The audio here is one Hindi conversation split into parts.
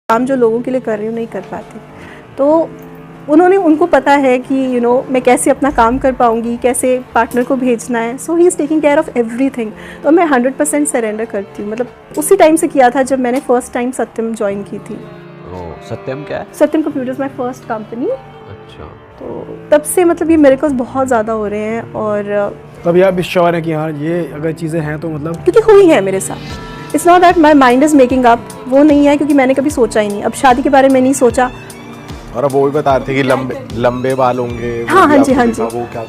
काम जो लोगों के लिए कर रही हूँ नहीं कर पाती। तो उनको पता है कि मैं कैसे अपना काम कर पाऊँगी, कैसे पार्टनर को भेजना है। So he is taking care of everything. तो मैं 100% सरेंडर करती हूँ। मतलब उसी टाइम से किया था जब मैंने फर्स्ट टाइम सत्यम ज्वाइन की थी। सत्यम क्या है? सत्यम कंप्यूटर्स माई फर्स्ट कंपनी। अच्छा। तो तब से मतलब ये मिरेकल्स बहुत ज़्यादा हो रहे हैं। और तभी आप श्योर हैं कि हाँ ये अगर चीज़ें हैं तो मतलब क्योंकि हुई है मेरे साथ। It's not that my mind is making up, वो नहीं है क्योंकि मैंने कभी सोचा ही नहीं। अब शादी के बारे में नहीं सोचा। और अब वो भी बता रहे थे कि लंबे बाल होंगे। हाँ जी।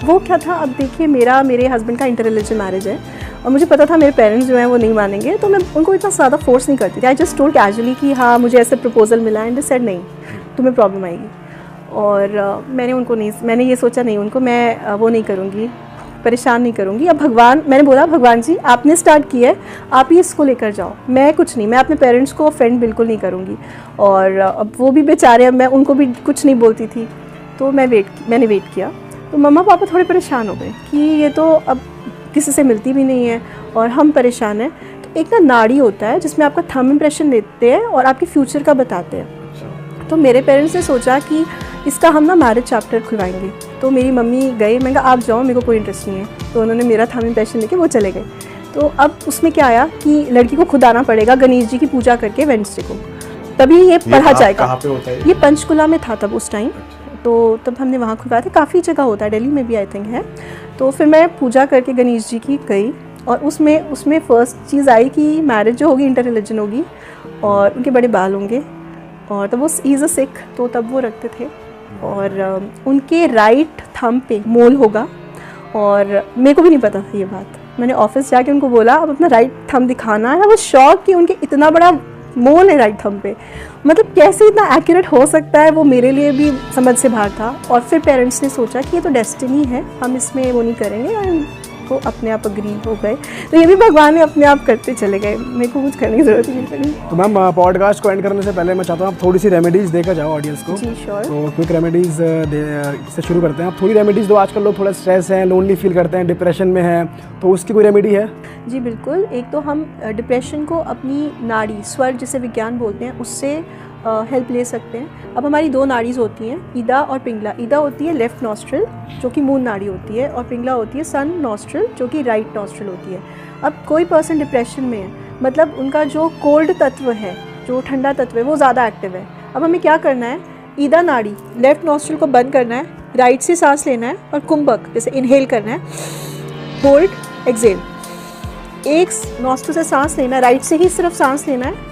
वो क्या था? अब देखिए मेरे हस्बैंड का इंटररिलीजन मैरिज है और मुझे पता था मेरे पेरेंट्स जो हैं वो नहीं मानेंगे, तो मैं उनको इतना ज़्यादा फोर्स नहीं करती थी। आई जस्ट टोल्ड कैजुअली कि हाँ मुझे ऐसे प्रपोजल मिला एंड दे सेड नहीं, तुम्हें प्रॉब्लम आएगी। और मैंने ये सोचा नहीं उनको मैं वो नहीं करूँगी, परेशान नहीं करूँगी। अब मैंने बोला भगवान जी आपने स्टार्ट किया है, आप ही इसको लेकर जाओ, मैं कुछ नहीं, मैं अपने पेरेंट्स को ऑफेंड बिल्कुल नहीं करूँगी। और अब वो भी बेचारे, अब मैं उनको भी कुछ नहीं बोलती थी। तो मैंने वेट किया। तो मम्मा पापा थोड़े परेशान हो गए कि ये तो अब किसी से मिलती भी नहीं है और हम परेशान हैं। तो एक ना नाड़ी होता है जिसमें आपका थंब इम्प्रेशन लेते हैं और आपके फ्यूचर का बताते हैं। तो मेरे पेरेंट्स ने सोचा कि इसका हम ना मैरिज चैप्टर खुलवाएंगे। तो मेरी मम्मी गए, मैंने कहा आप जाओ, मेरे को कोई इंटरेस्ट नहीं है। तो उन्होंने मेरा थंब इम्प्रेशन लेके वो चले गए। तो अब उसमें क्या आया कि लड़की को खुद आना पड़ेगा गणेश जी की पूजा करके वेडनेसडे को, तभी ये पढ़ा जाएगा। कहाँ पे होता है ये पंचकुला में था तब उस टाइम। तो तब हमने वहाँ खुलवाया था। काफ़ी जगह होता है, दिल्ली में भी आई थिंक है। तो फिर मैं पूजा करके गणेश जी की गई और उसमें फर्स्ट चीज़ आई कि मैरिज जो होगी इंटर रिलीजन होगी और उनके बड़े बाल होंगे। और तब वो इज़ अ सिख, तो तब वो रखते थे। और उनके राइट थंब पे मोल होगा। और मेरे को भी नहीं पता था ये बात। मैंने ऑफिस जाके उनको बोला अब अपना राइट थंब दिखाना है। वो शॉक कि उनके इतना बड़ा मोल है राइट थंब पे, मतलब कैसे इतना एक्यूरेट हो सकता है, वो मेरे लिए भी समझ से बाहर था। और फिर पेरेंट्स ने सोचा कि ये तो डेस्टिनी है, हम इसमें वो नहीं करेंगे, और वो अपने आप अग्री हो गए। तो ये भी भगवान ने अपने आप करते चले गए, मेरे को कुछ करने की ज़रूरत ही नहीं पड़ी। तो मैम पॉडकास्ट को एंड करने से पहले मैं चाहता हूँ आप थोड़ी सी रेमेडीज़ देकर जाओ ऑडियंस को। जी श्योर। तो क्विक रेमेडीज़ से शुरू करते हैं। आप थोड़ी रेमेडीज़ दो, आजकल लोग थोड़ा स्ट्रेस हैं, लोनली फील करते हैं, डिप्रेशन में हैं, तो उसकी कोई रेमेडी है? जी बिल्कुल। एक तो हम डिप्रेशन को अपनी नाड़ी स्वर जिसे विज्ञान बोलते हैं उससे हेल्प ले सकते हैं। अब हमारी दो नाड़ीज़ होती हैं, ईदा और पिंगला। ईदा होती है लेफ़्ट नॉस्ट्रिल जो कि मून नाड़ी होती है, और पिंगला होती है सन नॉस्ट्रिल जो कि राइट नॉस्ट्रिल होती है। अब कोई पर्सन डिप्रेशन में है, मतलब उनका जो कोल्ड तत्व है, जो ठंडा तत्व है, वो ज़्यादा एक्टिव है। अब हमें क्या करना है, ईदा नाड़ी लेफ़्ट नॉस्ट्रिल को बंद करना है, राइट से सांस लेना है और कुंभक जैसे इनहेल करना है, होल्ड एक्सेल। एक नॉस्ट्रिल से सांस लेना है, राइट से ही सिर्फ सांस लेना है